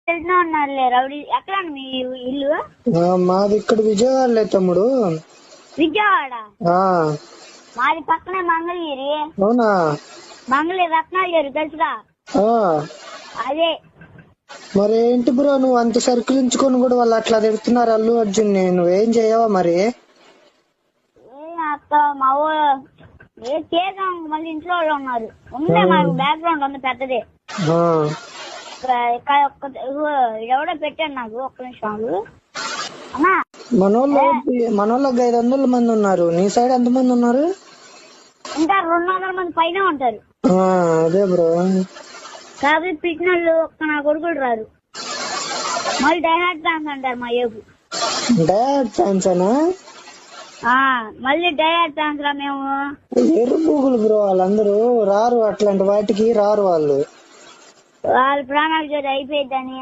తెలిసిన ఉన్నారులే రౌడీ. ఎక్కడ మీ ఇల్లు? మాది ఇక్కడ విజయవాడలే తమ్ముడు. విజయవాడ? ఆ మాది పక్కనే మంగళగిరి. అవునా? మంగళగిరి రత్నాలు తెలుసుగా? అదే. మరి ఏంటి బ్రో నువ్వు అంత సర్కిల్ ఉంచుకొని కూడా వాళ్ళు అట్లా తిడుతున్నారు అల్లు అర్జున్, నువ్వేం చేయవా మరి? అక్క మా చేసాం, మళ్ళీ ఇంట్లో వాళ్ళు ఉన్నారు. ఉండే మాకు బ్యాక్గ్రౌండ్ ఉంది పెద్దది. ఎవడో పెట్టాడు నాకు. ఒక్క నిమిషాలు అన్నా. మనోళ్ళకి 500 మంది ఉన్నారు. నీ సైడ్ ఎంత మంది ఉన్నారు? ఇంకా 200 మంది పైన ఉంటారు. అదే బ్రో. కాబట్టి పిచ్చినోళ్ళు ఒక్క నా కొడుకులు రారు. మళ్ళీ డైహార్డ్ ఫ్యాన్స్ అంటారు మా ఏపు. డైహార్డ్ ఫ్యాన్స్ అనా? మళ్ళీ డైహార్డ్ ఫ్యాన్స్ రా మేము. ఎరుపుగులు బ్రో, వాళ్ళందరూ రారు, అట్లాంటి వాటికి రారు వాళ్ళు. వాళ్ళ ప్రాణాలు జోడి అయిపోయిద్దని.